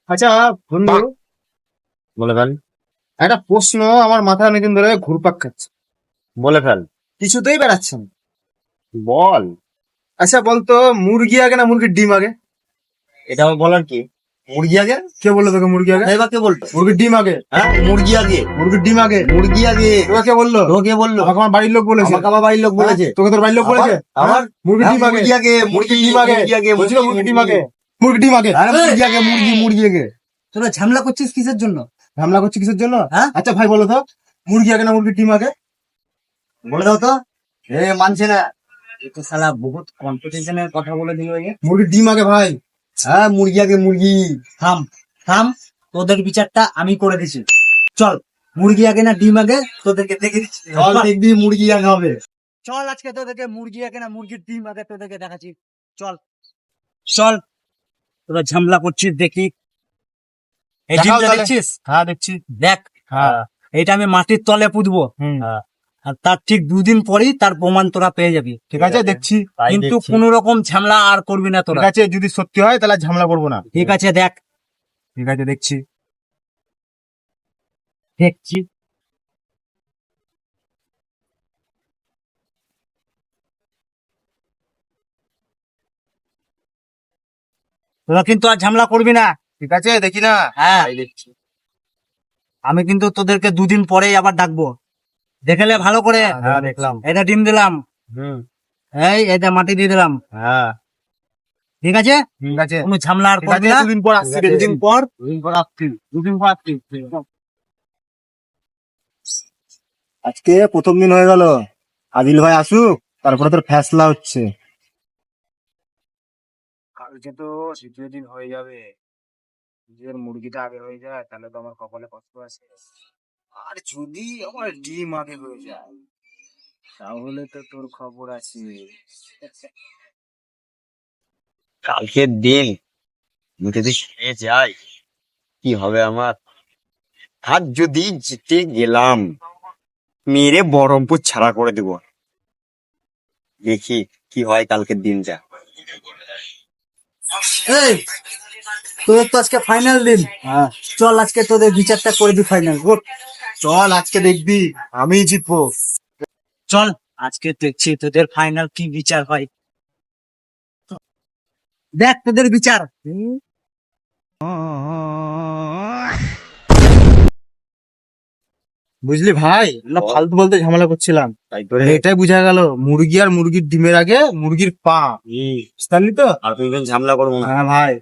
আচ্ছা বন্ধু, বলে ফেল। একটা প্রশ্ন আমার মাথায় অনেকদিন ধরে ঘুরপাক খাচ্ছে, বলে ফেল। কিছুতেই বেড়াচ্ছে না। বল। আচ্ছা বলতো, মুরগি আগে না মুরগির ডিম আগে? এটা আমার বলার কি? মুরগি আগে? কে বললো তোকে মুরগি আগে? এবার কে বলতো? মুরগির ডিম আগে। হ্যাঁ, মুরগি আগে। মুরগির ডিম আগে। মুরগি আগে। তোকে কে বললো? তোকে বললো? আমাকে আমার বাড়ির লোক বলেছে। আমাকে আমার বাড়ির লোক বলেছে। তোকে তোর বাড়ির লোক বলেছে? আমার মুরগির ডিম আগে। মুরগি আগে। মুরগির ডিম আগে। মুরগি আগে। বলছিল মুরগির ডিম আগে। মুরগির ডিম আগে। আরে মুরগি আগে, মুরগি আগে। তোরা ঝামেলা করছিস কিসের জন্য? ঝামেলা করছি কিসের জন্য? হ্যাঁ? আচ্ছা ভাই বলো তো, মুরগি আগে না মুরগির ডিম আগে? বলে দাও তো। এ মানছে না। এ তো শালা বহুত কম্পিটিশনের কথা বলে দিল। মুরগির ডিম আগে ভাই। হ্যাঁ, মুরগি আগে মুরগি। থাম থাম, তোদের বিচারটা আমি করে দিছি। চল, মুরগি আগে না ডিম আগে তোদেরকে দেখে দিচ্ছি। চল দেখবি মুরগি আগে হবে। চল আজকে তোদেরকে মুরগি আগে না মুরগির ডিম আগে তোদেরকে দেখাচ্ছি। চল চল, তোরা ঝামেলা করছিস দেখি। এই দেখাও ডিমটা তাহলে। দেখছিস? হ্যাঁ দেখছি। দেখ, হ্যাঁ। এটা আমি মাটির তলে পুঁতবো। হুম। আর তার ঠিক 2 দিন পরেই তার প্রমাণ তোরা পেয়ে যাবি। ঠিক আছে দেখছি। তাই কিন্তু দেখছি। কোন রকম ঝামেলা আর করবি না তোরা। ঠিক আছে, যদি সত্যি হয় তাহলে আর ঝামেলা করবো না। ঠিক আছে দেখ, ঠিক আছে দেখছি। দেখছি। তোরা কিন্তু আর ঝামেলা করবি না। ঠিক আছে দেখি না। হ্যাঁ, তাই দেখছি। আমি কিন্তু তোদেরকে 2 দিন পরেই আবার ডাকবো। দেখলে ভালো করে। হ্যাঁ, দেখলাম। এটা ডিম দিলাম, হুম। এটা মাটি দিয়ে দিলাম। হ্যাঁ, ঠিক আছে, ঠিক আছে। কোনো ঝামেলা আর ঠিক করবি আছে, না। দুদিন পর আসছি। ঠিক আছে। দুদিন পর। দুদিন পর আসছি। দুদিন পর আসছি। আজকে প্রথম দিন হয়ে গেল, আদিল ভাই আসুক, তারপরে তোর ফ্যাসলা হচ্ছে। কালকে তো দ্বিতীয় দিন হয়ে যাবে, নিজের মুরগিটা আগে হয়ে যায় তাহলে তো আমার কপালে কষ্ট আছে। আর যদি আমার ডিম আগে হয়ে যায় তাহলে তো তোর খবর আছে। কালকের দিন আমি যদি খেয়ে যাই, কি হবে আমার? আর যদি জিতে গেলাম, মেরে বহরমপুর ছাড়া করে দেব। দেখি কি হয় কালকের দিনটা। এই, তোদের তো আজকে ফাইনাল দিন। হ্যাঁ চল আজকে তোদের বিচারটা করে দি ফাইনাল। চল, আজকে দেখবি আমিই জিতবো। চল আজকে দেখছি তোদের ফাইনাল কি বিচার হয়। দেখ তোদের বিচার। বুঝলি ভাই, না বল। ফালতু বলতে ঝামেলা করছিলাম। তাই করে। এটাই বোঝা গেল, মুরগি আর মুরগির ডিমের আগে মুরগির পা। বুঝতে পারলি তো? আর তুমি ঝামেলা করবো না। হ্যাঁ ভাই।